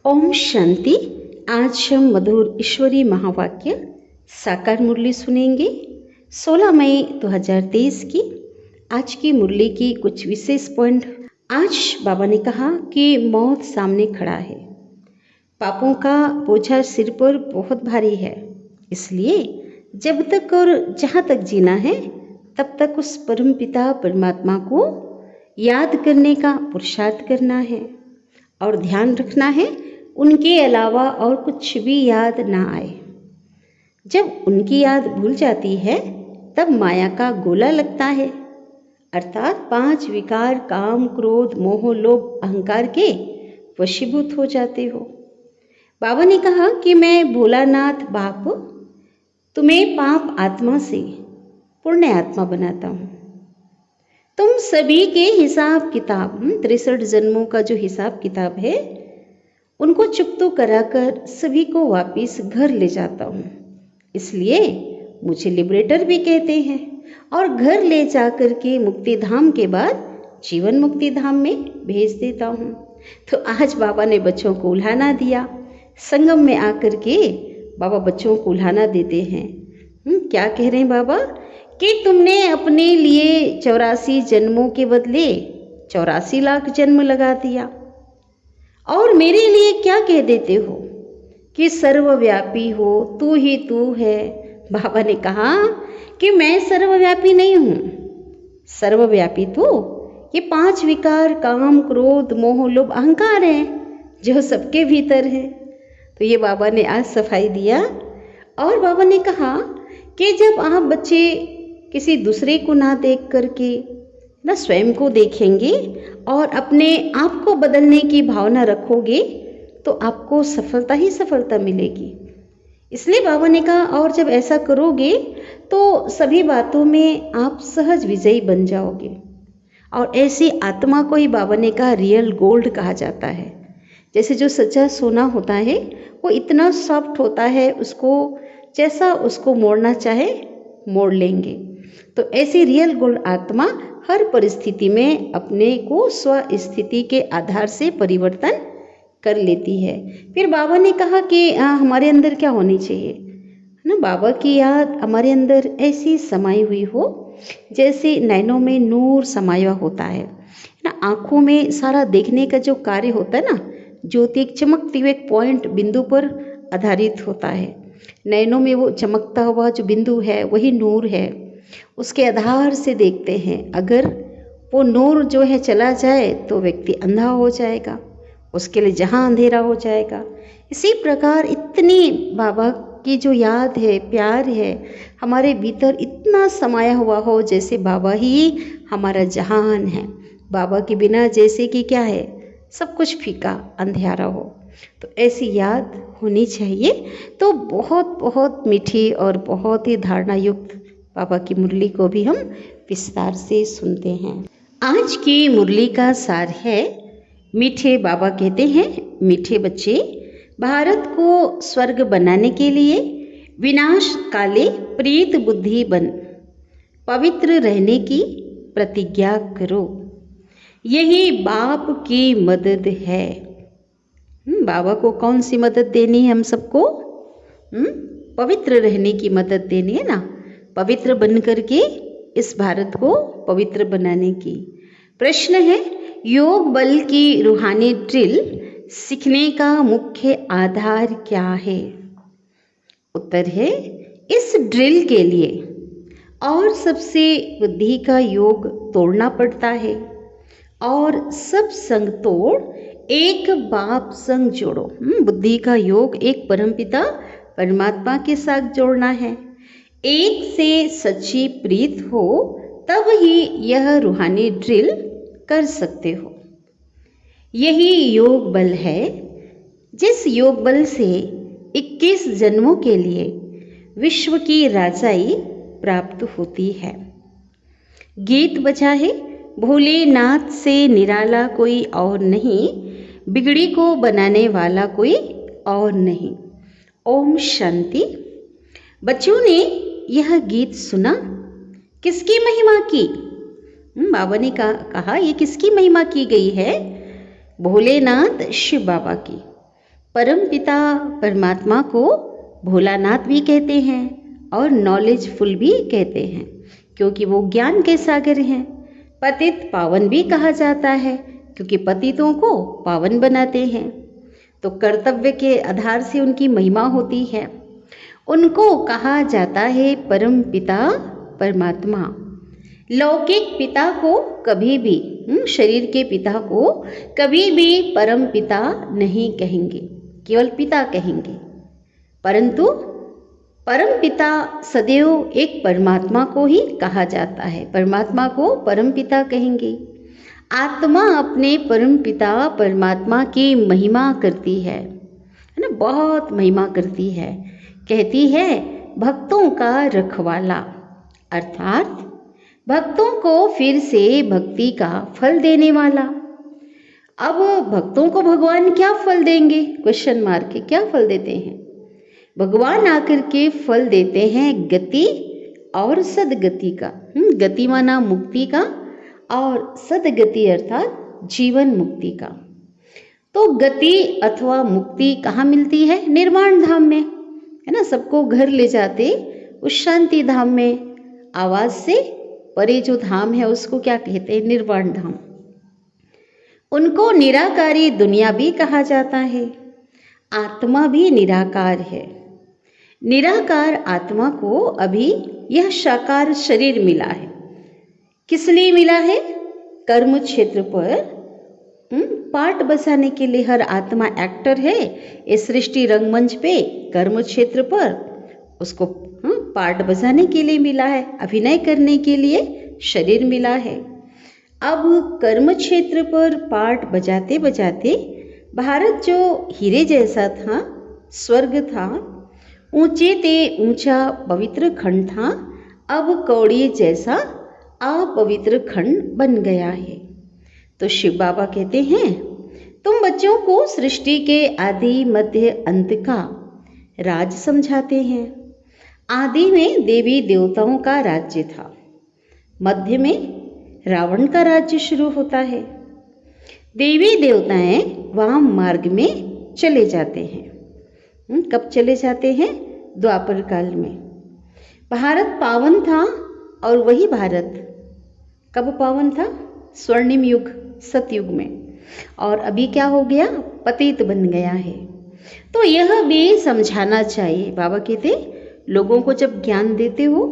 ओम शांति। आज हम मधुर ईश्वरी महावाक्य साकार मुरली सुनेंगे। 16 मई 2023 की आज की मुरली की कुछ विशेष पॉइंट। आज बाबा ने कहा कि मौत सामने खड़ा है, पापों का बोझा सिर पर बहुत भारी है, इसलिए जब तक और जहाँ तक जीना है तब तक उस परम पिता परमात्मा को याद करने का पुरुषार्थ करना है और ध्यान रखना है उनके अलावा और कुछ भी याद ना आए। जब उनकी याद भूल जाती है तब माया का गोला लगता है, अर्थात 5 विकार काम क्रोध मोह लोभ अहंकार के वशीभूत हो जाते हो। बाबा ने कहा कि मैं भोलानाथ बाप तुम्हें पाप आत्मा से पुण्य आत्मा बनाता हूँ। तुम सभी के हिसाब किताब 63 जन्मों का जो हिसाब किताब है उनको चुकतो कराकर सभी को वापिस घर ले जाता हूँ, इसलिए मुझे लिबरेटर भी कहते हैं। और घर ले जाकर के मुक्ति धाम के बाद जीवन मुक्ति धाम में भेज देता हूँ। तो आज बाबा ने बच्चों को उल्हाना दिया। संगम में आकर के बाबा बच्चों को उल्हाना देते हैं। क्या कह रहे हैं बाबा कि तुमने अपने लिए 84 जन्मों के बदले 84 लाख जन्म लगा दिया और मेरे लिए क्या कह देते हो कि सर्वव्यापी हो, तू ही तू है। बाबा ने कहा कि मैं सर्वव्यापी नहीं हूँ, सर्वव्यापी तो ये 5 विकार काम क्रोध मोह लोभ अहंकार हैं जो सबके भीतर है। तो ये बाबा ने आज सफाई दिया। और बाबा ने कहा कि जब आप बच्चे किसी दूसरे को ना देख करके ना स्वयं को देखेंगे और अपने आप को बदलने की भावना रखोगे तो आपको सफलता ही सफलता मिलेगी। इसलिए बाबा ने कहा और जब ऐसा करोगे तो सभी बातों में आप सहज विजयी बन जाओगे। और ऐसी आत्मा को ही बाबा ने कहा रियल गोल्ड कहा जाता है। जैसे जो सच्चा सोना होता है वो इतना सॉफ्ट होता है, उसको जैसा उसको मोड़ना चाहे मोड़ लेंगे। तो ऐसी रियल गोल्ड आत्मा हर परिस्थिति में अपने को स्व स्थिति के आधार से परिवर्तन कर लेती है। फिर बाबा ने कहा कि हमारे अंदर क्या होनी चाहिए ना, बाबा की याद हमारे अंदर ऐसी समाई हुई हो जैसे नैनों में नूर समाया होता है ना। आँखों में सारा देखने का जो कार्य होता है ना, ज्योति एक चमकती हुई एक पॉइंट बिंदु पर आधारित होता है। नैनों में वो चमकता हुआ जो बिंदु है वही नूर है, उसके आधार से देखते हैं। अगर वो नूर जो है चला जाए तो व्यक्ति अंधा हो जाएगा, उसके लिए जहाँ अंधेरा हो जाएगा। इसी प्रकार इतनी बाबा की जो याद है, प्यार है, हमारे भीतर इतना समाया हुआ हो जैसे बाबा ही हमारा जहान है। बाबा के बिना जैसे कि क्या है, सब कुछ फीका अंधेरा हो। तो ऐसी याद होनी चाहिए। तो बहुत बहुत मीठी और बहुत ही धारणा युक्त बाबा की मुरली को भी हम विस्तार से सुनते हैं। आज की मुरली का सार है, मीठे बाबा कहते हैं, मीठे बच्चे, भारत को स्वर्ग बनाने के लिए विनाश काले प्रीत बुद्धि बन पवित्र रहने की प्रतिज्ञा करो, यही बाप की मदद है। बाबा को कौन सी मदद देनी है हम सबको? पवित्र रहने की मदद देनी है ना, पवित्र बन करके इस भारत को पवित्र बनाने की। प्रश्न है, योग बल की रूहानी ड्रिल सीखने का मुख्य आधार क्या है? उत्तर है, इस ड्रिल के लिए और सबसे बुद्धि का योग तोड़ना पड़ता है और सब संग तोड़ एक बाप संग जोड़ो। बुद्धि का योग एक परमपिता परमात्मा के साथ जोड़ना है। एक से सच्ची प्रीत हो तब ही यह रूहानी ड्रिल कर सकते हो। यही योग बल है जिस योग बल से 21 जन्मों के लिए विश्व की राजाई प्राप्त होती है। गीत बजा है, भोलेनाथ से निराला कोई और नहीं, बिगड़ी को बनाने वाला कोई और नहीं। ओम शांति। बच्चों ने यह गीत सुना, किसकी महिमा की? बाबा ने कहा ये किसकी महिमा की गई है? भोलेनाथ शिव बाबा की। परमपिता परमात्मा को भोलानाथ भी कहते हैं और नॉलेजफुल भी कहते हैं, क्योंकि वो ज्ञान के सागर हैं। पतित पावन भी कहा जाता है, क्योंकि पतितों को पावन बनाते हैं। तो कर्तव्य के आधार से उनकी महिमा होती है। उनको कहा जाता है परम पिता परमात्मा। लौकिक पिता को कभी भी, शरीर के पिता को कभी भी परम पिता नहीं कहेंगे, केवल पिता कहेंगे। परंतु परम पिता सदैव एक परमात्मा को ही कहा जाता है, परमात्मा को परम पिता कहेंगे। आत्मा अपने परम पिता परमात्मा की महिमा करती है ना, बहुत महिमा करती है। कहती है भक्तों का रखवाला, अर्थात भक्तों को फिर से भक्ति का फल देने वाला। अब भक्तों को भगवान क्या फल देंगे, क्वेश्चन मार्क के, क्या फल देते हैं? भगवान आकर के फल देते हैं गति और सदगति का। गति माना मुक्ति का और सदगति अर्थात जीवन मुक्ति का। तो गति अथवा मुक्ति कहाँ मिलती है? निर्वाण धाम में, है ना। सबको घर ले जाते उस शांति धाम में, आवाज से परे जो धाम है उसको क्या कहते हैं? निर्वाण धाम। उनको निराकारी दुनिया भी कहा जाता है। आत्मा भी निराकार है। निराकार आत्मा को अभी यह साकार शरीर मिला है। किस लिए मिला है? कर्म क्षेत्र पर पार्ट बसाने के लिए हर आत्मा एक्टर है। इस सृष्टि रंगमंच पे कर्म क्षेत्र पर उसको पार्ट बजाने के लिए मिला है, अभिनय करने के लिए शरीर मिला है। अब कर्म क्षेत्र पर पार्ट बजाते बजाते भारत जो हीरे जैसा था, स्वर्ग था, ऊंचे ते ऊंचा पवित्र खंड था, अब कौड़ी जैसा अपवित्र खंड बन गया है। तो शिव बाबा कहते हैं तुम बच्चों को सृष्टि के आदि मध्य अंत का राज समझाते हैं। आदि में देवी देवताओं का राज्य था, मध्य में रावण का राज्य शुरू होता है। देवी देवताएं वाम मार्ग में चले जाते हैं। कब चले जाते हैं? द्वापर काल में। भारत पावन था और वही भारत कब पावन था? स्वर्णिम युग, सतयुग में। और अभी क्या हो गया? पतित बन गया है। तो यह भी समझाना चाहिए। बाबा कहते लोगों को जब ज्ञान देते हो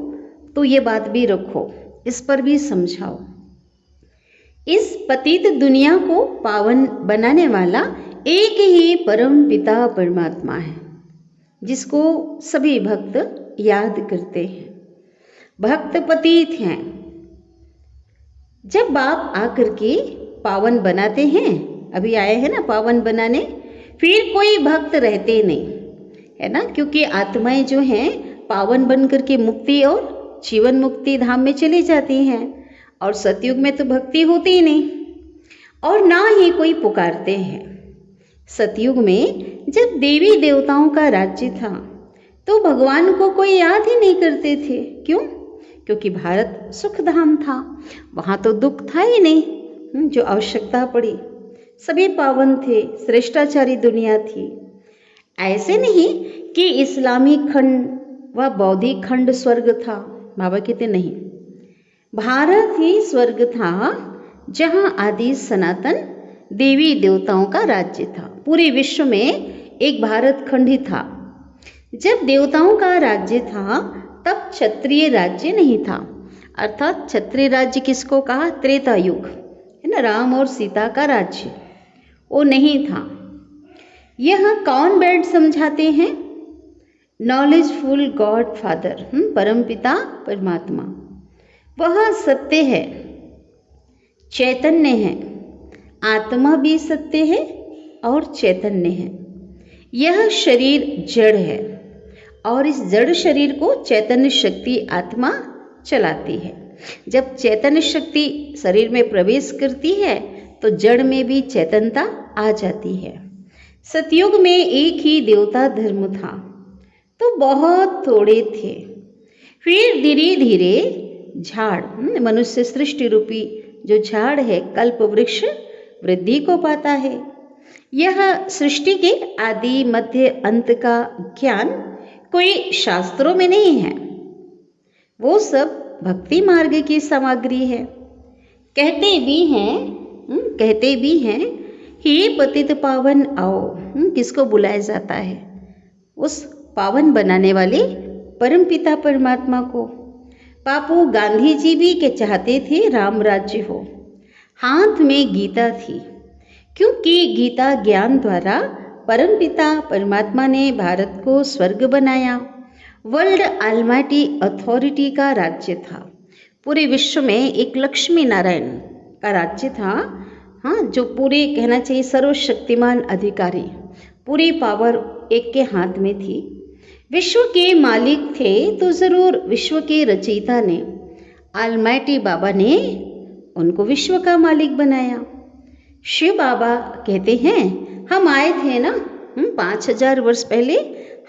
तो ये बात भी रखो, इस पर भी समझाओ। इस पतित दुनिया को पावन बनाने वाला एक ही परम पिता परमात्मा है, जिसको सभी भक्त याद करते हैं। भक्त पतित हैं। जब बाप आकर के पावन बनाते हैं, अभी आए हैं ना पावन बनाने, फिर कोई भक्त रहते नहीं, है ना, क्योंकि आत्माएं जो हैं पावन बन करके मुक्ति और जीवन मुक्ति धाम में चली जाती हैं। और सतयुग में तो भक्ति होती ही नहीं और ना ही कोई पुकारते हैं। सतयुग में जब देवी देवताओं का राज्य था तो भगवान को कोई याद ही नहीं करते थे। क्यों? क्योंकि भारत सुख धाम था, वहाँ तो दुख था ही नहीं। जो आवश्यकता पड़ी, सभी पावन थे, श्रेष्ठाचारी दुनिया थी। ऐसे नहीं कि इस्लामी खंड व बौद्धिक खंड स्वर्ग था। बाबा कहते नहीं, भारत ही स्वर्ग था, जहाँ आदि सनातन देवी देवताओं का राज्य था। पूरे विश्व में एक भारत खंड ही था। जब देवताओं का राज्य था तब क्षत्रिय राज्य नहीं था। अर्थात क्षत्रिय राज्य किसको कहा? त्रेता युग, है ना, राम और सीता का राज्य, वो नहीं था। यह कौन बैठ समझाते हैं? नॉलेजफुल गॉड फादर, परमपिता परमात्मा। वह सत्य है, चैतन्य है। आत्मा भी सत्य है और चैतन्य है। यह शरीर जड़ है और इस जड़ शरीर को चैतन्य शक्ति आत्मा चलाती है। जब चैतन्य शक्ति शरीर में प्रवेश करती है तो जड़ में भी चैतन्यता आ जाती है। सतयुग में एक ही देवता धर्म था तो बहुत थोड़े थे। फिर धीरे धीरे झाड़, मनुष्य सृष्टि रूपी जो झाड़ है, कल्प वृक्ष वृद्धि को पाता है। यह सृष्टि के आदि मध्य अंत का ज्ञान कोई शास्त्रों में नहीं है, वो सब भक्ति मार्ग की सामग्री है। कहते भी हैं हे पतित पावन आओ। किसको बुलाया जाता है? उस पावन बनाने वाले परमपिता परमात्मा को। बापू गांधी जी भी के चाहते थे राम राज्य हो। हाथ में गीता थी, क्योंकि गीता ज्ञान द्वारा परमपिता परमात्मा ने भारत को स्वर्ग बनाया। वर्ल्ड ऑलमाइटी अथॉरिटी का राज्य था। पूरे विश्व में एक लक्ष्मी नारायण का राज्य था। हाँ, जो पूरे कहना चाहिए सर्वशक्तिमान अधिकारी, पूरी पावर एक के हाथ में थी। विश्व के मालिक थे तो जरूर विश्व के रचयिता ने, ऑलमाइटी बाबा ने उनको विश्व का मालिक बनाया। शिव बाबा कहते हैं हम आए थे ना 5000 वर्ष पहले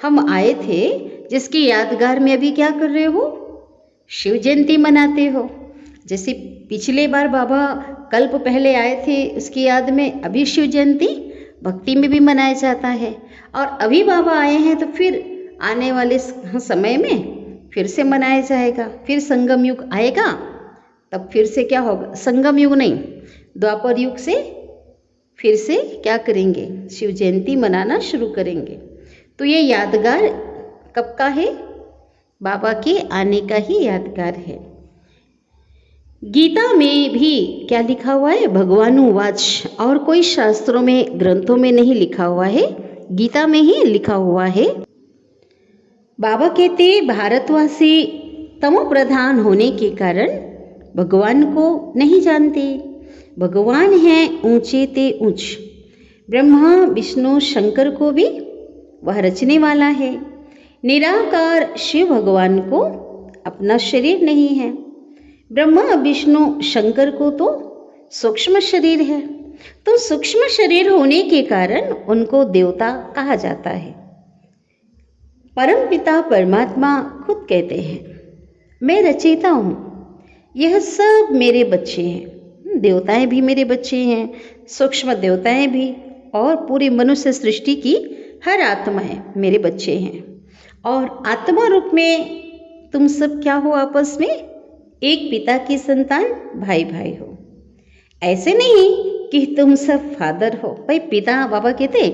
हम आए थे, जिसकी यादगार में अभी क्या कर रहे हो? शिव जयंती मनाते हो। जैसे पिछले बार बाबा कल्प पहले आए थे, उसकी याद में अभी शिव जयंती भक्ति में भी मनाया जाता है। और अभी बाबा आए हैं तो फिर आने वाले समय में फिर से मनाया जाएगा। फिर संगम युग आएगा, तब फिर से क्या होगा? संगम युग नहीं, द्वापर युग से फिर से क्या करेंगे? शिव जयंती मनाना शुरू करेंगे। तो ये यादगार कब का है? बाबा के आने का ही यादगार है। गीता में भी क्या लिखा हुआ है? भगवानुवाच। और कोई शास्त्रों में ग्रंथों में नहीं लिखा हुआ है, गीता में ही लिखा हुआ है। बाबा कहते भारतवासी तमो प्रधान होने के कारण भगवान को नहीं जानते। भगवान हैं ऊंचे ते ऊंच। ब्रह्मा विष्णु शंकर को भी वह रचने वाला है। निराकार शिव भगवान को अपना शरीर नहीं है। ब्रह्मा विष्णु शंकर को तो सूक्ष्म शरीर है। तो सूक्ष्म शरीर होने के कारण उनको देवता कहा जाता है। परमपिता परमात्मा खुद कहते हैं मैं रचयिता हूँ, यह सब मेरे बच्चे हैं। देवताएं भी मेरे बच्चे हैं, सूक्ष्म देवताएं भी, और पूरी मनुष्य सृष्टि की हर आत्माएं मेरे बच्चे हैं। और आत्मा रूप में तुम सब क्या हो? आपस में एक पिता की संतान, भाई भाई हो। ऐसे नहीं कि तुम सब फादर हो। भाई पिता, बाबा कहते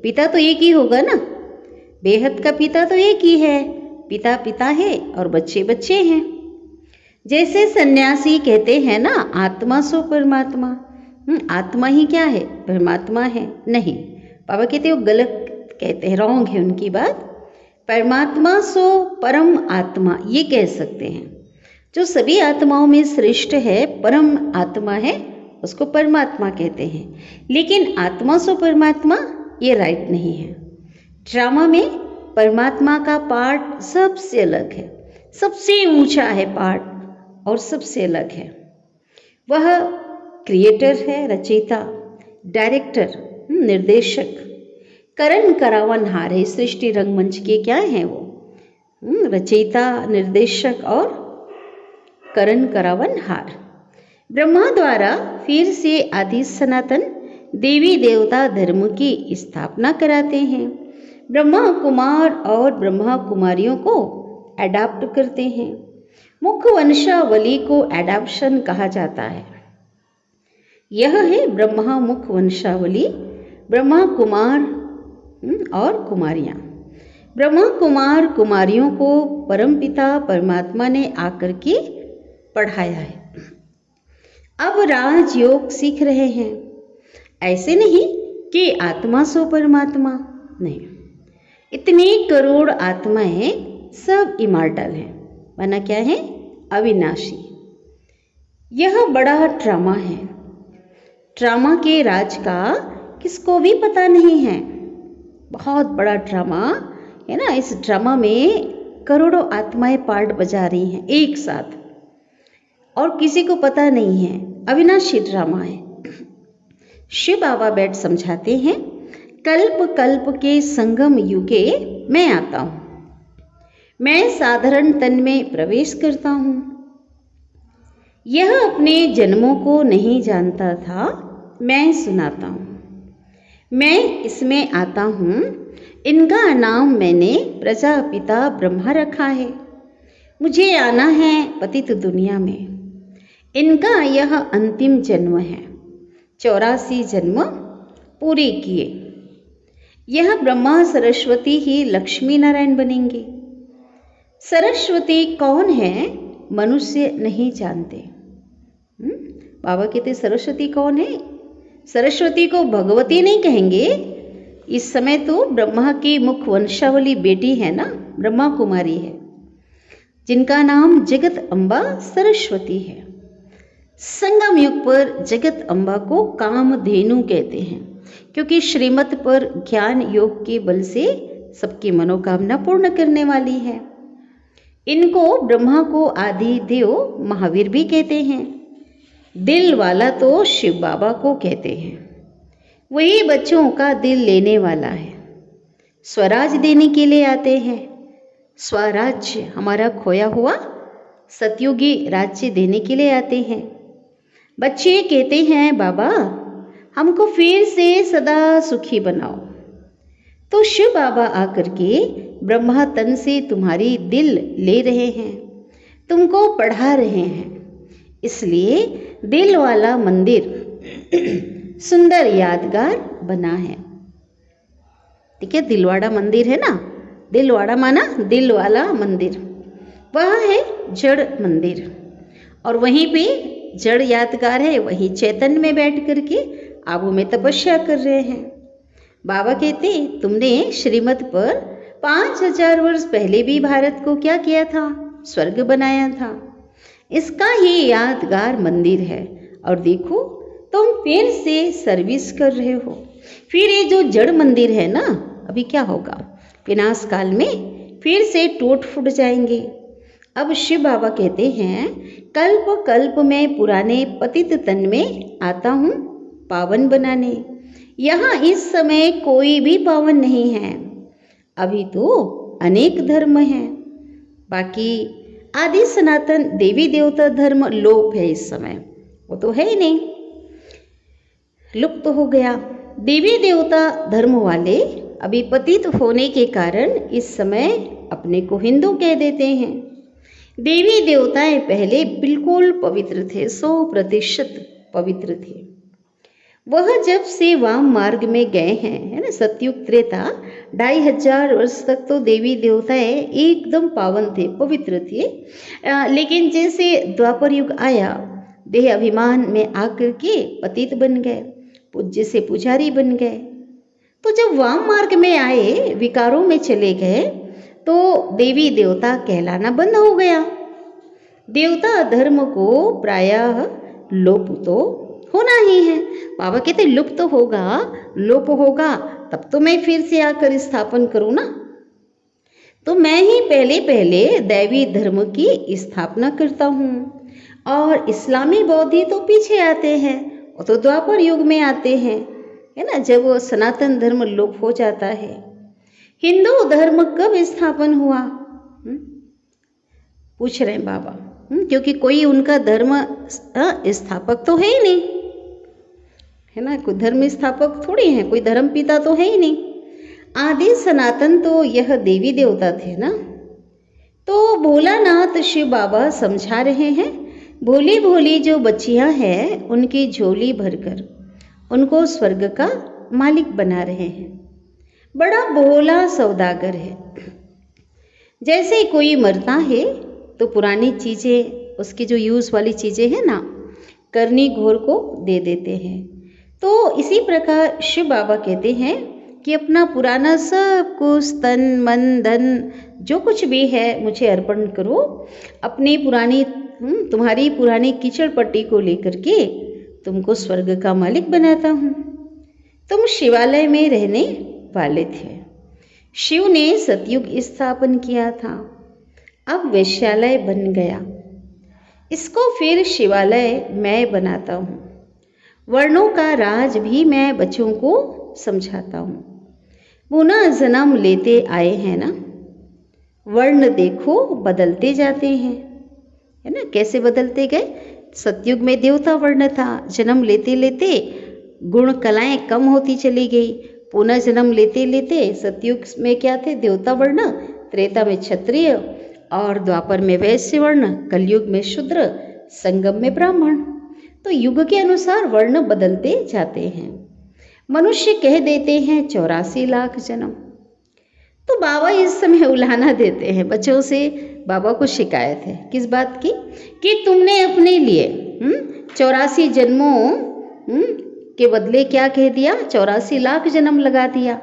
पिता तो एक ही होगा ना, बेहद का पिता तो एक ही है। पिता पिता है और बच्चे बच्चे हैं। जैसे सन्यासी कहते हैं ना आत्मा सो परमात्मा। आत्मा ही क्या है? परमात्मा है। नहीं, बाबा कहते वो गलत कहते हैं, रॉन्ग है उनकी बात। परमात्मा सो परम आत्मा ये कह सकते हैं। जो सभी आत्माओं में श्रेष्ठ है, परम आत्मा है, उसको परमात्मा कहते हैं। लेकिन आत्मा सो परमात्मा ये राइट नहीं है। ड्रामा में परमात्मा का पार्ट सबसे अलग है, सबसे ऊंचा है पार्ट और सबसे अलग है। वह क्रिएटर है, रचयिता, डायरेक्टर, निर्देशक, करण करावनहार है। सृष्टि रंगमंच के क्या हैं वो? रचयिता, निर्देशक और करण करावनहार। ब्रह्मा द्वारा फिर से आदि सनातन देवी देवता धर्म की स्थापना कराते हैं। ब्रह्मा कुमार और ब्रह्मा कुमारियों को अडॉप्ट करते हैं। मुख्य वंशावली को एडॉप्शन कहा जाता है। यह है ब्रह्मा मुख्य वंशावली, ब्रह्मा कुमार और कुमारियां। ब्रह्मा कुमार कुमारियों को परमपिता परमात्मा ने आकर के पढ़ाया है। अब राजयोग सीख रहे हैं। ऐसे नहीं कि आत्मा सो परमात्मा, नहीं। इतने करोड़ आत्माएं सब इमॉर्टल हैं, वरना क्या है? अविनाशी। यह बड़ा ड्रामा है। ड्रामा के राज का किसको भी पता नहीं है। बहुत बड़ा ड्रामा है ना। इस ड्रामा में करोड़ों आत्माएं पार्ट बजा रही हैं एक साथ, और किसी को पता नहीं है। अविनाशी ड्रामा है। शिव बाबा बैठ समझाते हैं, कल्प कल्प के संगम युगे मैं आता हूँ। मैं साधारण तन में प्रवेश करता हूँ। यह अपने जन्मों को नहीं जानता था, मैं सुनाता हूँ। मैं इसमें आता हूँ। इनका नाम मैंने प्रजापिता ब्रह्मा रखा है। मुझे आना है पतित दुनिया में। इनका यह अंतिम जन्म है। 84 जन्म पूरे किए। यह ब्रह्मा सरस्वती ही लक्ष्मी नारायण बनेंगे। सरस्वती कौन है मनुष्य नहीं जानते। बाबा कहते सरस्वती कौन है। सरस्वती को भगवती नहीं कहेंगे। इस समय तो ब्रह्मा की मुख वंशावली बेटी है ना, ब्रह्मा कुमारी है, जिनका नाम जगत अम्बा सरस्वती है। संगम युग पर जगत अम्बा को कामधेनु कहते हैं, क्योंकि श्रीमत पर ज्ञान योग के बल से सबकी मनोकामना पूर्ण करने वाली है। इनको ब्रह्मा को आदि देव महावीर भी कहते हैं। दिल वाला तो शिव बाबा को कहते हैं। वही बच्चों का दिल लेने वाला है। स्वराज देने के लिए आते हैं। स्वराज्य हमारा खोया हुआ सतयुगी राज्य देने के लिए आते हैं। बच्चे कहते हैं बाबा हमको फिर से सदा सुखी बनाओ। तो शिव बाबा आकर के ब्रह्मा तन से तुम्हारी दिल ले रहे हैं, तुमको पढ़ा रहे हैं। इसलिए दिल वाला मंदिर सुंदर यादगार बना है। ठीक है, दिलवाड़ा मंदिर है ना, दिलवाड़ा माना दिल वाला मंदिर, वह है जड़ मंदिर। और वहीं पे जड़ यादगार है, वहीं चैतन्य में बैठ करके आबू में तपस्या कर रहे हैं। बाबा कहते तुमने श्रीमत पर 5000 वर्ष पहले भी भारत को क्या किया था, स्वर्ग बनाया था। इसका ही यादगार मंदिर है। और देखो तुम फिर से सर्विस कर रहे हो। फिर ये जो जड़ मंदिर है ना, अभी क्या होगा, विनाश काल में फिर से टूट फूट जाएंगे। अब शिव बाबा कहते हैं कल्प कल्प में पुराने पतित तन में आता हूँ पावन बनाने। यहाँ इस समय कोई भी पावन नहीं है। अभी तो अनेक धर्म हैं, बाकी आदि सनातन देवी देवता धर्म लोप है। इस समय वो तो है ही नहीं, लुप्त तो हो गया। देवी देवता धर्म वाले अभी पतित होने के कारण इस समय अपने को हिंदू कह देते हैं। देवी देवताएं पहले बिल्कुल पवित्र थे, 100% पवित्र थे। वह जब से वाम मार्ग में गए हैं, है ना, सतयुग त्रेता 2500 वर्ष तक तो देवी देवताएं एकदम पावन थे, पवित्र थे। लेकिन जैसे द्वापर युग आया, देह अभिमान में आकर के पतित बन गए, पूज्य से पुजारी बन गए। तो जब वाम मार्ग में आए, विकारों में चले गए, तो देवी देवता कहलाना बंद हो गया। देवता धर्म को प्रायः लोप तो होना ही है। बाबा कहते लुप्त तो होगा, लोप होगा, तब तो मैं फिर से आकर स्थापन करूँ ना। तो मैं ही पहले पहले दैवी धर्म की स्थापना करता हूँ। और इस्लामी बौद्धि तो पीछे आते हैं, वो तो द्वापर युग में आते हैं, है ना, जब वो सनातन धर्म लोप हो जाता है। हिंदू धर्म कब स्थापन हुआ, पूछ रहे हैं बाबा। क्योंकि कोई उनका धर्म स्थापक तो है ही नहीं, है ना, कोई धर्म स्थापक थोड़ी है, कोई धर्म पिता तो है ही नहीं। आदि सनातन तो यह देवी देवता थे ना। तो भोलानाथ शिव बाबा समझा रहे हैं, भोली भोली जो बच्चियां हैं उनकी झोली भरकर उनको स्वर्ग का मालिक बना रहे हैं। बड़ा भोला सौदागर है। जैसे कोई मरता है तो पुरानी चीज़ें, उसकी जो यूज़ वाली चीज़ें हैं ना, करनी घोर को दे देते हैं। तो इसी प्रकार शिव बाबा कहते हैं कि अपना पुराना सब कुछ, तन मन धन जो कुछ भी है मुझे अर्पण करो। अपनी पुरानी तुम्हारी पुरानी कीचड़ पट्टी को लेकर के तुमको स्वर्ग का मालिक बनाता हूँ। तुम शिवालय में रहने वाले थे। शिव ने सतयुग स्थापन किया था, अब वैश्यालय बन गया। इसको फिर शिवालय मैं बनाता हूँ। वर्णों का राज भी मैं बच्चों को समझाता हूँ। पुनः जन्म लेते आए हैं ना, वर्ण देखो बदलते जाते हैं, है ना, कैसे बदलते गए। सतयुग में देवता वर्ण था, जन्म लेते लेते गुण कलाएं कम होती चली गई। पुनः जन्म लेते लेते सतयुग में क्या थे? देवता वर्ण, त्रेता में क्षत्रिय और द्वापर में वैश्य वर्ण, कलयुग में शूद्र, संगम में ब्राह्मण। तो युग के अनुसार वर्ण बदलते जाते हैं। मनुष्य कह देते हैं 84 लाख जन्म। तो बाबा इस समय उलाहना देते हैं बच्चों से। बाबा को शिकायत है किस बात की? कि तुमने अपने लिए 84 जन्मों के बदले क्या कह दिया? 84 लाख जन्म लगा दिया।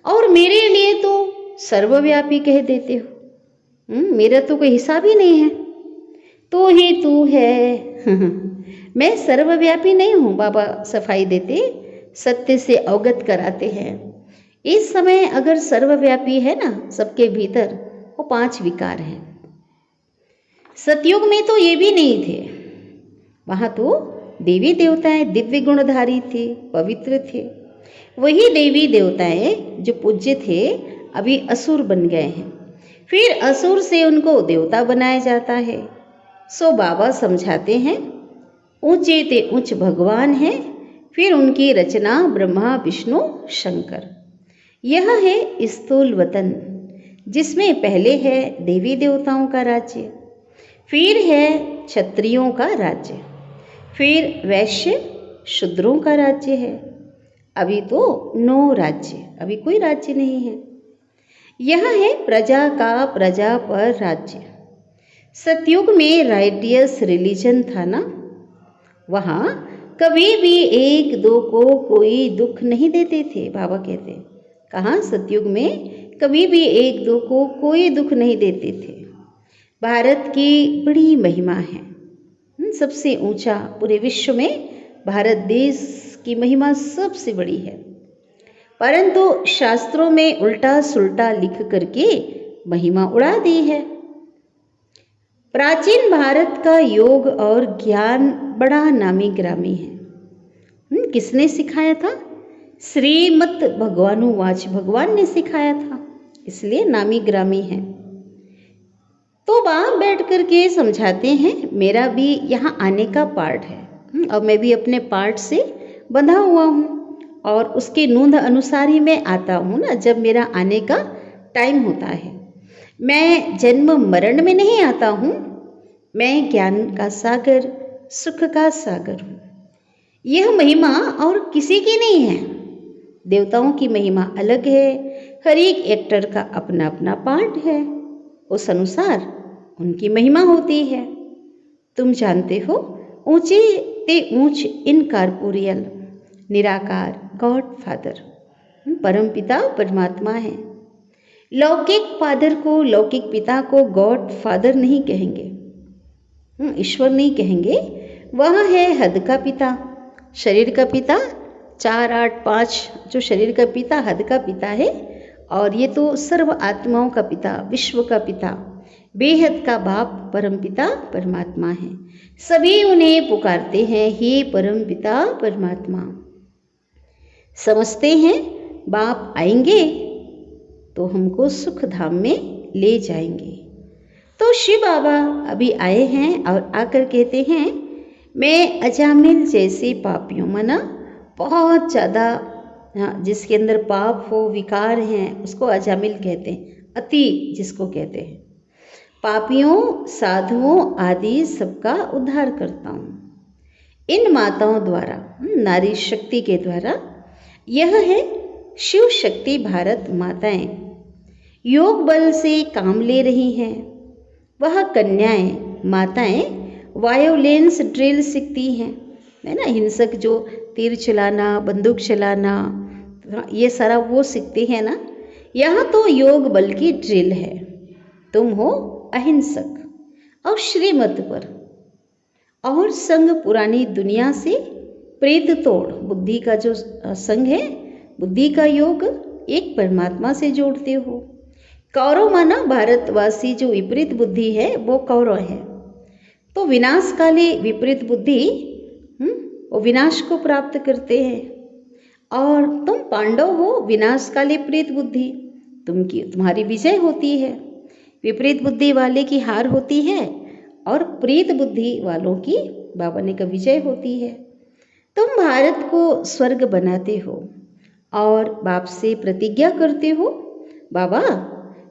और मेरे लिए तो सर्वव्यापी कह देते हो। मेरा तो कोई हिसाब ही नहीं है। तो ही तू है। मैं सर्वव्यापी नहीं हूँ। बाबा सफाई देते, सत्य से अवगत कराते हैं। इस समय अगर सर्वव्यापी है ना सबके भीतर, वो 5 विकार हैं। सतयुग में तो ये भी नहीं थे। वहाँ तो देवी देवताएं दिव्य गुणधारी थे, पवित्र थे। वही देवी देवताएं जो पूज्य थे अभी असुर बन गए हैं। फिर असुर से उनको देवता बनाया जाता है। सो बाबा समझाते हैं ऊंचे ते ऊंच भगवान हैं। फिर उनकी रचना ब्रह्मा विष्णु शंकर। यह है स्थूल वतन, जिसमें पहले है देवी देवताओं का राज्य, फिर है क्षत्रियों का राज्य, फिर वैश्य शूद्रों का राज्य है। अभी तो 9 राज्य, अभी कोई राज्य नहीं है। यह है प्रजा का प्रजा पर राज्य। सतयुग में राइटियस रिलीजन था ना, वहाँ कभी भी एक दो को कोई दुख नहीं देते थे। बाबा कहते कहाँ? सतयुग में कभी भी एक दो को कोई दुख नहीं देते थे। भारत की बड़ी महिमा है। सबसे ऊंचा पूरे विश्व में भारत देश की महिमा सबसे बड़ी है। परंतु शास्त्रों में उल्टा सुल्टा लिख करके महिमा उड़ा दी है। प्राचीन भारत का योग और ज्ञान बड़ा नामी ग्रामी है। किसने सिखाया था? श्रीमद् भगवानुवाच, भगवान ने सिखाया था, इसलिए नामी ग्रामी है। तो बाप बैठ करके समझाते हैं मेरा भी यहाँ आने का पार्ट है और मैं भी अपने पार्ट से बंधा हुआ हूँ और उसके नोंद अनुसार ही मैं आता हूँ ना जब मेरा आने का टाइम होता है। मैं जन्म मरण में नहीं आता हूँ, मैं ज्ञान का सागर, सुख का सागर हूँ। यह महिमा और किसी की नहीं है। देवताओं की महिमा अलग है। हर एक एक्टर का अपना अपना पार्ट है, उस अनुसार उनकी महिमा होती है। तुम जानते हो ऊंचे ते ऊंच इनकॉर्पोरियल निराकार गॉड फादर परमपिता परमात्मा है। लौकिक फादर को, लौकिक पिता को गॉड फादर नहीं कहेंगे, ईश्वर नहीं कहेंगे। वह है हद का पिता, शरीर का पिता। 4, 8, 5 जो शरीर का पिता हद का पिता है, और ये तो सर्व आत्माओं का पिता, विश्व का पिता, बेहद का बाप परमपिता परमात्मा है। सभी उन्हें पुकारते हैं हे परमपिता परमात्मा। समझते हैं बाप आएंगे तो हमको सुख धाम में ले जाएंगे। तो शिव बाबा अभी आए हैं और आकर कहते हैं मैं अजामिल जैसे पापियों, मना बहुत ज़्यादा जिसके अंदर पाप हो, विकार हैं, उसको अजामिल कहते हैं, अति जिसको कहते हैं। पापियों, साधुओं आदि सबका उद्धार करता हूँ इन माताओं द्वारा, नारी शक्ति के द्वारा। यह है शिव शक्ति भारत माताएं, योग बल से काम ले रही हैं। वह कन्याएं, माताएं वायोलेंस ड्रिल सीखती हैं, है ना, हिंसक जो तीर चलाना, बंदूक चलाना, ये सारा वो सीखती है ना। यहाँ तो योग बल की ड्रिल है। तुम हो अहिंसक और श्रीमत पर, और संग पुरानी दुनिया से प्रेत तोड़, बुद्धि का जो संग है, बुद्धि का योग एक परमात्मा से जोड़ते हो। कौरव माना भारतवासी जो विपरीत बुद्धि है वो कौरव है। तो विनाश काले विपरीत बुद्धि वो विनाश को प्राप्त करते हैं। और तुम पांडव हो, विनाश काले प्रेत बुद्धि, तुम्हारी विजय होती है। विपरीत बुद्धि वाले की हार होती है और प्रेत बुद्धि वालों की बाबा ने का विजय होती है। तुम भारत को स्वर्ग बनाते हो और बाप से प्रतिज्ञा करते हो, बाबा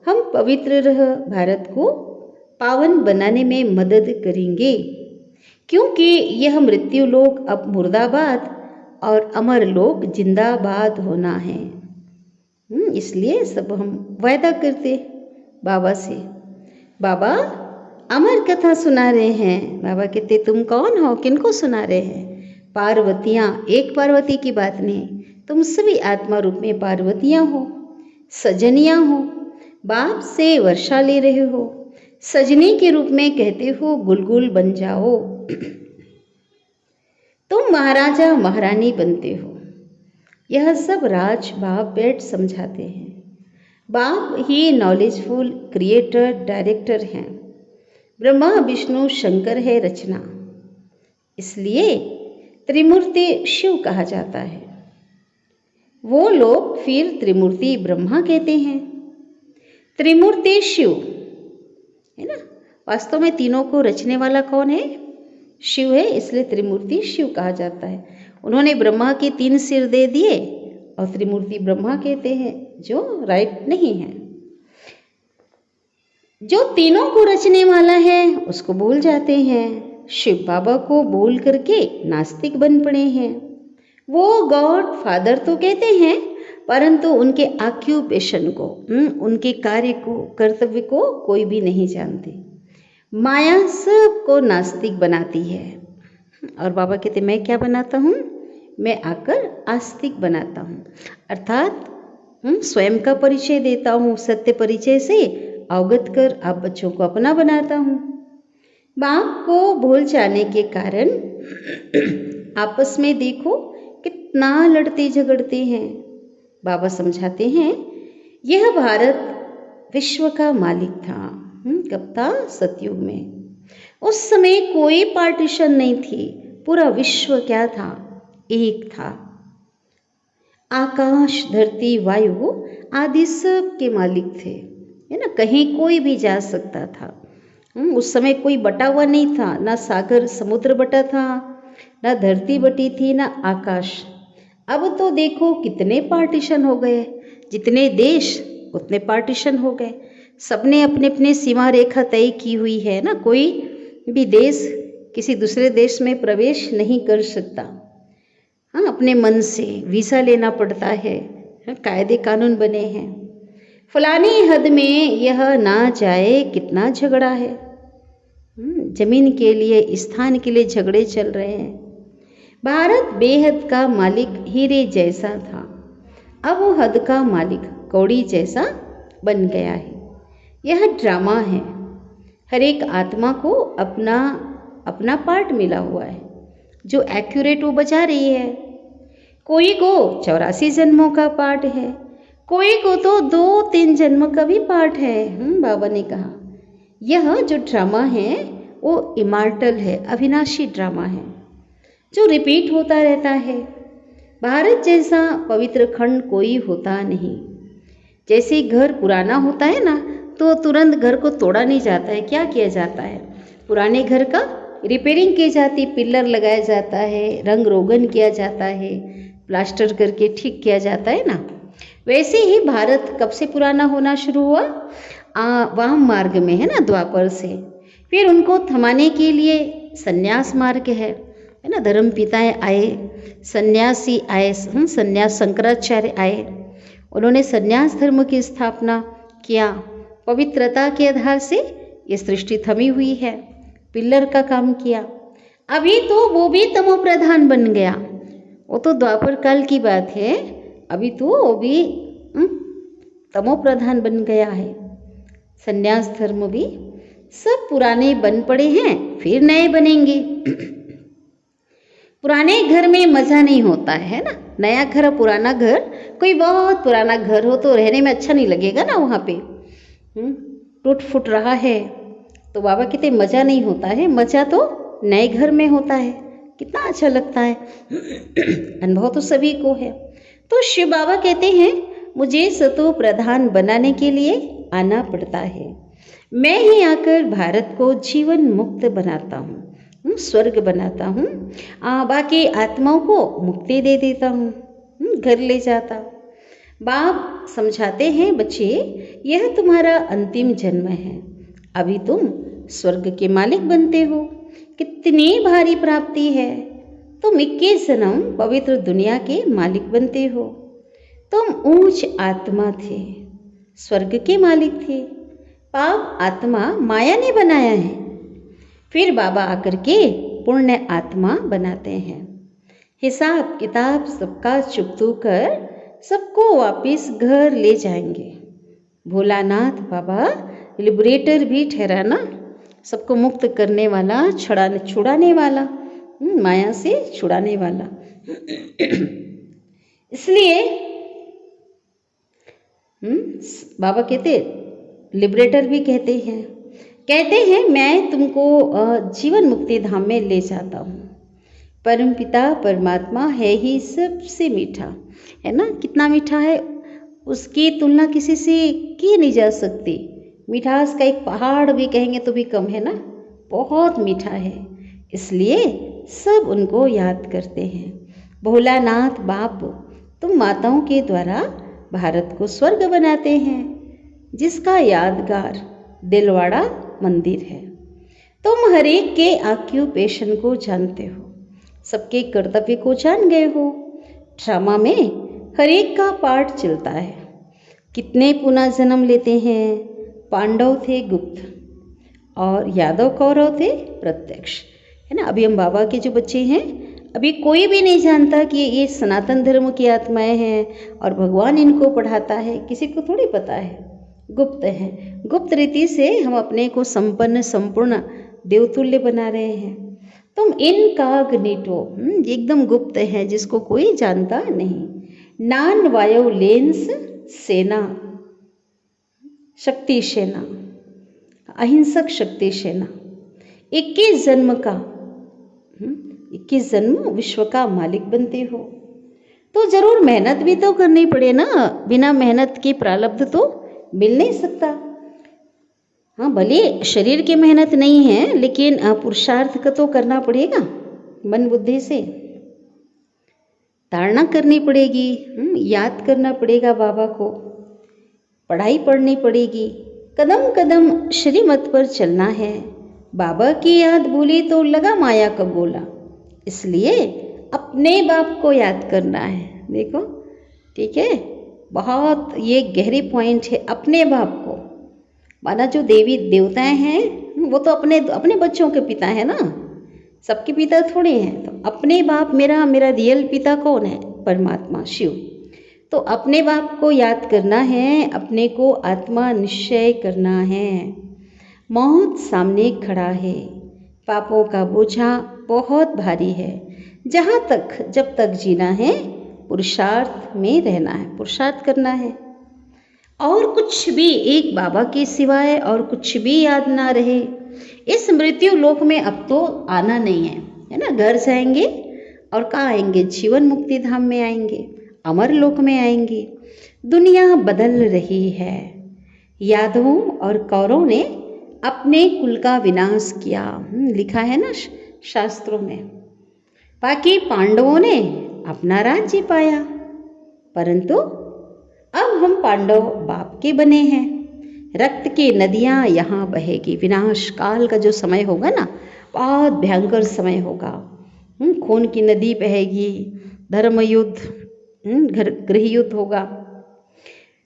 हम पवित्र रह भारत को पावन बनाने में मदद करेंगे, क्योंकि यह मृत्यु लोक अब मुर्दाबाद और अमर लोक जिंदाबाद होना है। इसलिए सब हम वायदा करते बाबा से। बाबा अमर कथा सुना रहे हैं। बाबा कहते तुम कौन हो, किनको सुना रहे हैं? पार्वतियाँ, एक पार्वती की बात नहीं, तुम सभी आत्मा रूप में पार्वतियाँ हो, सजनियाँ हो, बाप से वर्षा ले रहे हो, सजनी के रूप में कहते हो गुलगुल बन जाओ। तुम महाराजा महारानी बनते हो। यह सब राज बाप बैठ समझाते हैं। बाप ही नॉलेजफुल क्रिएटर डायरेक्टर हैं। ब्रह्मा विष्णु शंकर है रचना, इसलिए त्रिमूर्ति शिव कहा जाता है। वो लोग फिर त्रिमूर्ति ब्रह्मा कहते हैं, त्रिमूर्ति शिव है ना। वास्तव में तीनों को रचने वाला कौन है? शिव है, इसलिए त्रिमूर्ति शिव कहा जाता है। उन्होंने ब्रह्मा के 3 सिर दे दिए और त्रिमूर्ति ब्रह्मा कहते हैं, जो राइट नहीं है। जो तीनों को रचने वाला है उसको भूल जाते हैं। शिव बाबा को बोल करके नास्तिक बन पड़े हैं। वो गॉड फादर तो कहते हैं, परंतु उनके ऑक्यूपेशन को, उनके कार्य को, कर्तव्य को कोई भी नहीं जानते। माया सबको नास्तिक बनाती है। और बाबा कहते मैं क्या बनाता हूँ? मैं आकर आस्तिक बनाता हूँ, अर्थात स्वयं का परिचय देता हूँ, सत्य परिचय से अवगत कर आप बच्चों को अपना बनाता हूँ। बाप को भूल जाने के कारण आपस में देखो कितना लड़ते झगड़ते हैं। बाबा समझाते हैं यह भारत विश्व का मालिक था। कब था? सतयुग में। उस समय कोई पार्टीशन नहीं थी, पूरा विश्व क्या था? एक था। आकाश धरती वायु आदि सब के मालिक थे, है ना। कहीं कोई भी जा सकता था। उस समय कोई बटा हुआ नहीं था, ना सागर समुद्र बटा था, ना धरती बटी थी, ना आकाश। अब तो देखो कितने पार्टीशन हो गए, जितने देश उतने पार्टीशन हो गए। सबने अपने अपने सीमा रेखा तय की हुई है ना। कोई भी देश किसी दूसरे देश में प्रवेश नहीं कर सकता। हाँ, अपने मन से वीज़ा लेना पड़ता है, कायदे कानून बने हैं। फलानी हद में यह ना जाए, कितना झगड़ा है। जमीन के लिए, स्थान के लिए झगड़े चल रहे हैं। भारत बेहद का मालिक हीरे जैसा था, अब वो हद का मालिक कौड़ी जैसा बन गया है। यह ड्रामा है। हर एक आत्मा को अपना अपना पार्ट मिला हुआ है, जो एक्यूरेट वो बजा रही है। कोई को 84 जन्मों का पार्ट है, कोई को तो 2-3 जन्म का भी पार्ट है। बाबा ने कहा यह जो ड्रामा है वो इमॉर्टल है, अविनाशी ड्रामा है, जो रिपीट होता रहता है। भारत जैसा पवित्र खंड कोई होता नहीं। जैसे घर पुराना होता है ना, तो तुरंत घर को तोड़ा नहीं जाता है। क्या किया जाता है? पुराने घर का रिपेयरिंग की जाती, पिलर लगाया जाता है, रंग रोगन किया जाता है, प्लास्टर करके ठीक किया जाता है ना। वैसे ही भारत कब से पुराना होना शुरू हुआ? वाम मार्ग में, है ना, द्वापर से। फिर उनको थमाने के लिए संन्यास मार्ग है ना। धर्म पिताएँ आए, सन्यासी आए, संन्यास शंकराचार्य आए, उन्होंने संन्यास धर्म की स्थापना किया। पवित्रता के आधार से ये सृष्टि थमी हुई है, पिल्लर का काम किया। अभी तो वो भी तमो प्रधान बन गया, वो तो द्वापर काल की बात है। अभी तो वो भी तमो प्रधान बन गया है। संन्यास धर्म भी सब पुराने बन पड़े हैं, फिर नए बनेंगे। पुराने घर में मज़ा नहीं होता है ना। नया घर और पुराना घर, कोई बहुत पुराना घर हो तो रहने में अच्छा नहीं लगेगा ना। वहाँ पे टूट फूट रहा है तो बाबा कहते मज़ा नहीं होता है। मज़ा तो नए घर में होता है, कितना अच्छा लगता है। अनुभव तो सभी को है। तो शिव बाबा कहते हैं मुझे सतो प्रधान बनाने के लिए आना पड़ता है। मैं ही आकर भारत को जीवन मुक्त बनाता हूँ। स्वर्ग बनाता हूँ, बाकी आत्माओं को मुक्ति दे देता हूँ, घर ले जाता। बाप समझाते हैं, बच्चे यह तुम्हारा अंतिम जन्म है, अभी तुम स्वर्ग के मालिक बनते हो। कितनी भारी प्राप्ति है, तुम 21 जन्म पवित्र दुनिया के मालिक बनते हो। तुम ऊंच आत्मा थे, स्वर्ग के मालिक थे, पाप आत्मा माया ने बनाया है। फिर बाबा आकर के पुण्य आत्मा बनाते हैं। हिसाब किताब सबका चुकतू कर सबको वापिस घर ले जाएंगे। भोलानाथ बाबा लिबरेटर भी ठहराना, सबको मुक्त करने वाला, छुड़ाने वाला, माया से छुड़ाने वाला। इसलिए बाबा कहते, लिबरेटर भी कहते हैं मैं तुमको जीवन मुक्ति धाम में ले जाता हूँ। परम पिता परमात्मा है ही सबसे मीठा, है ना। कितना मीठा है, उसकी तुलना किसी से की नहीं जा सकती। मिठास का एक पहाड़ भी कहेंगे तो भी कम है ना, बहुत मीठा है। इसलिए सब उनको याद करते हैं। भोलानाथ बाप तुम माताओं के द्वारा भारत को स्वर्ग बनाते हैं, जिसका यादगार दिलवाड़ा मंदिर है। तुम हरेक के ऑक्यूपेशन को जानते हो, सबके कर्तव्य को जान गए हो। ड्रामा में हरेक का पार्ट चलता है। कितने पुनः जन्म लेते हैं। पांडव थे गुप्त और यादव कौरव थे प्रत्यक्ष, है ना। अभी हम बाबा के जो बच्चे हैं, अभी कोई भी नहीं जानता कि ये सनातन धर्म की आत्माएं हैं और भगवान इनको पढ़ाता है, किसी को थोड़ी पता है। गुप्त है। गुप्त रीति से हम अपने को संपन्न संपूर्ण देवतुल्य बना रहे हैं। तुम इनकॉग्निटो, एकदम गुप्त है, जिसको कोई जानता नहीं। नॉन वायोलेंस सेना, शक्ति सेना, अहिंसक शक्ति सेना। 21 जन्म का 21 जन्म विश्व का मालिक बनते हो, तो जरूर मेहनत भी तो करनी पड़े ना। बिना मेहनत के प्रारब्ध तो मिल नहीं सकता। हाँ, भले शरीर की मेहनत नहीं है, लेकिन पुरुषार्थ का तो करना पड़ेगा। मन बुद्धि से धारणा करनी पड़ेगी, याद करना पड़ेगा बाबा को, पढ़ाई पढ़नी पड़ेगी, कदम कदम श्रीमत पर चलना है। बाबा की याद भूली तो लगा माया का गोला, इसलिए अपने बाप को याद करना है। देखो, ठीक है, बहुत ये गहरी पॉइंट है। अपने बाप को, माना जो देवी देवताएं हैं वो तो अपने बच्चों के पिता है ना, सबके पिता थोड़े हैं। तो अपने बाप, मेरा रियल पिता कौन है? परमात्मा शिव। तो अपने बाप को याद करना है, अपने को आत्मा निश्चय करना है। मौत सामने खड़ा है, पापों का बोझा बहुत भारी है। जब तक जीना है पुरुषार्थ में रहना है, पुरुषार्थ करना है। और कुछ भी एक बाबा के सिवाय और कुछ भी याद ना रहे। इस मृत्यु लोक में अब तो आना नहीं है ना। घर जाएंगे और कहाँ आएंगे? जीवन मुक्ति धाम में आएंगे, अमर लोक में आएंगे। दुनिया बदल रही है। यादवों और कौरवों ने अपने कुल का विनाश किया, लिखा है ना शास्त्रों में। बाकी पांडवों ने अपना राज्य पाया, परंतु अब हम पांडव बाप के बने हैं। रक्त की नदियां यहाँ बहेगी। विनाश काल का जो समय होगा ना, बहुत भयंकर समय होगा। खून की नदी बहेगी, धर्म युद्ध, गृह युद्ध होगा।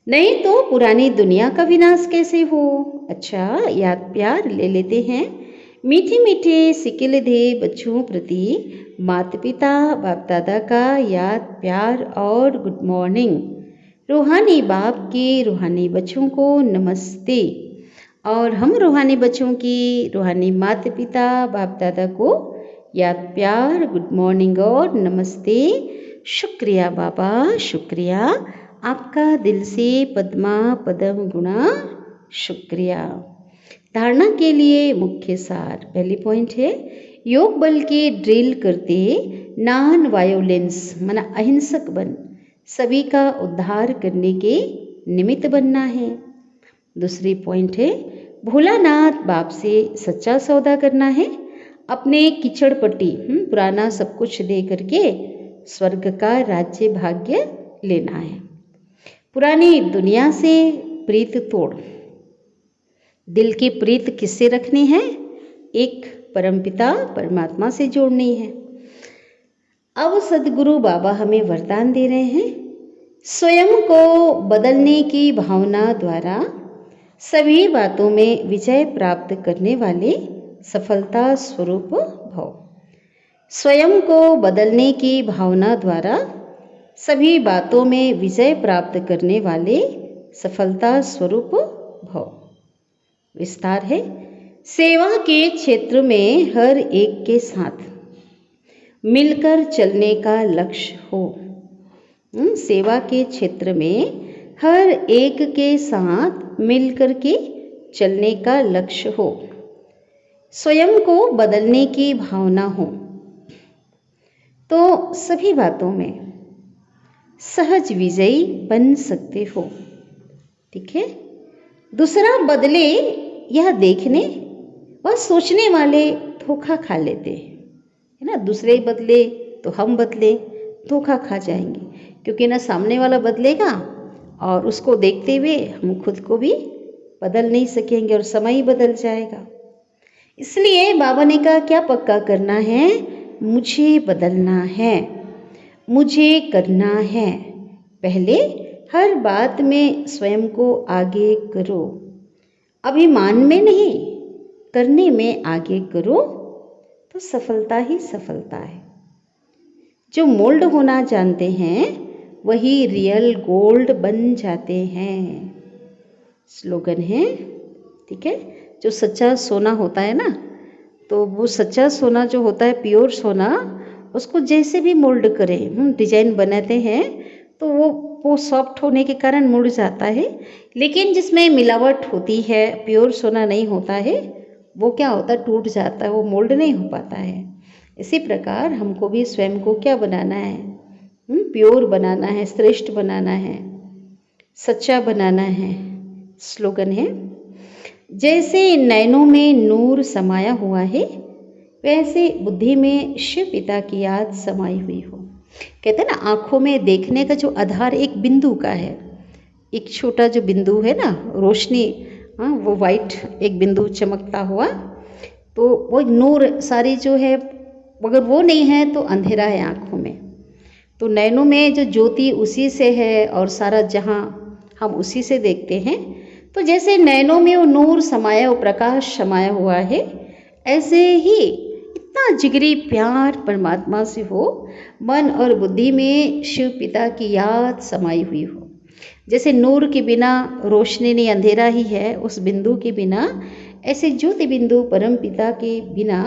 नहीं तो पुरानी दुनिया का विनाश कैसे हो। अच्छा, याद प्यार ले लेते हैं। मीठे मीठे सिकिल दे बच्चों प्रति माता पिता बाप दादा का याद प्यार और गुड मॉर्निंग। रूहानी बाप के रूहानी बच्चों को नमस्ते, और हम रूहानी बच्चों की रूहानी माता पिता बाप दादा को याद प्यार गुड मॉर्निंग और नमस्ते। शुक्रिया बाबा, शुक्रिया आपका दिल से पद्मा पदम गुणा शुक्रिया। धारणा के लिए मुख्य सार, पहली पॉइंट है योग बल के ड्रिल करते नॉन वायोलेंस माना अहिंसक बन सभी का उद्धार करने के निमित्त बनना है। दूसरी पॉइंट है भोलानाथ बाप से सच्चा सौदा करना है, अपने कीचड़ पट्टी पुराना सब कुछ दे करके स्वर्ग का राज्य भाग्य लेना है। पुरानी दुनिया से प्रीत तोड़, दिल की प्रीत किससे रखनी है? एक परमपिता परमात्मा से जोड़नी है। अब सद्गुरु बाबा हमें वरदान दे रहे हैं, स्वयं को बदलने की भावना द्वारा सभी बातों में विजय प्राप्त करने वाले सफलता स्वरूप भव। स्वयं को बदलने की भावना द्वारा सभी बातों में विजय प्राप्त करने वाले सफलता स्वरूप भव। विस्तार है, सेवा के क्षेत्र में हर एक के साथ मिलकर चलने का लक्ष्य हो। सेवा के क्षेत्र में हर एक के साथ मिलकर के चलने का लक्ष्य हो, स्वयं को बदलने की भावना हो, तो सभी बातों में सहज विजयी बन सकते हो। ठीक है। दूसरा बदले यह देखने व सोचने वाले धोखा खा लेते हैं, है ना। दूसरे बदले तो हम बदले, धोखा खा जाएंगे, क्योंकि ना सामने वाला बदलेगा और उसको देखते हुए हम खुद को भी बदल नहीं सकेंगे और समय ही बदल जाएगा। इसलिए बाबा ने कहा क्या पक्का करना है? मुझे बदलना है, मुझे करना है। पहले हर बात में स्वयं को आगे करो, अभिमान में नहीं, करने में आगे करो तो सफलता ही सफलता है। जो मोल्ड होना जानते हैं वही रियल गोल्ड बन जाते हैं, स्लोगन है। ठीक है। जो सच्चा सोना होता है ना, तो वो सच्चा सोना जो होता है, प्योर सोना, उसको जैसे भी मोल्ड करें, डिजाइन बनाते हैं तो वो सॉफ्ट होने के कारण मुड़ जाता है। लेकिन जिसमें मिलावट होती है, प्योर सोना नहीं होता है, वो क्या होता है, टूट जाता है, वो मोल्ड नहीं हो पाता है। इसी प्रकार हमको भी स्वयं को क्या बनाना है? प्योर बनाना है, श्रेष्ठ बनाना है, सच्चा बनाना है। स्लोगन है, जैसे नैनों में नूर समाया हुआ है, वैसे बुद्धि में शिव पिता की याद समाई हुई हो। कहते हैं ना, आँखों में देखने का जो आधार एक बिंदु का है, एक छोटा जो बिंदु है ना, रोशनी, वो वाइट एक बिंदु चमकता हुआ, तो वो नूर सारी जो है, अगर वो नहीं है तो अंधेरा है आँखों में। तो नैनों में जो ज्योति उसी से है और सारा जहाँ हम उसी से देखते हैं। तो जैसे नैनों में वो नूर समाया, वो प्रकाश समाया हुआ है, ऐसे ही इतना जिगरी प्यार परमात्मा से हो, मन और बुद्धि में शिव पिता की याद समाई हुई हो। जैसे नूर के बिना रोशनी नहीं, अंधेरा ही है, उस बिंदु के बिना, ऐसे ज्योति बिंदु परम पिता के बिना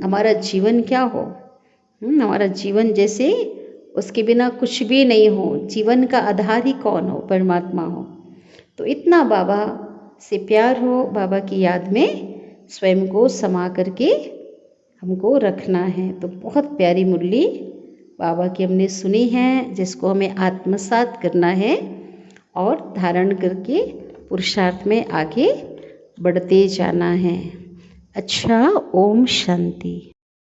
हमारा जीवन क्या हो? हमारा जीवन जैसे उसके बिना कुछ भी नहीं हो। जीवन का आधार ही कौन हो? परमात्मा हो। तो इतना बाबा से प्यार हो, बाबा की याद में स्वयं को समा करके हमको रखना है। तो बहुत प्यारी मुरली बाबा की हमने सुनी है, जिसको हमें आत्मसात करना है और धारण करके पुरुषार्थ में आगे बढ़ते जाना है। अच्छा, ओम शांति।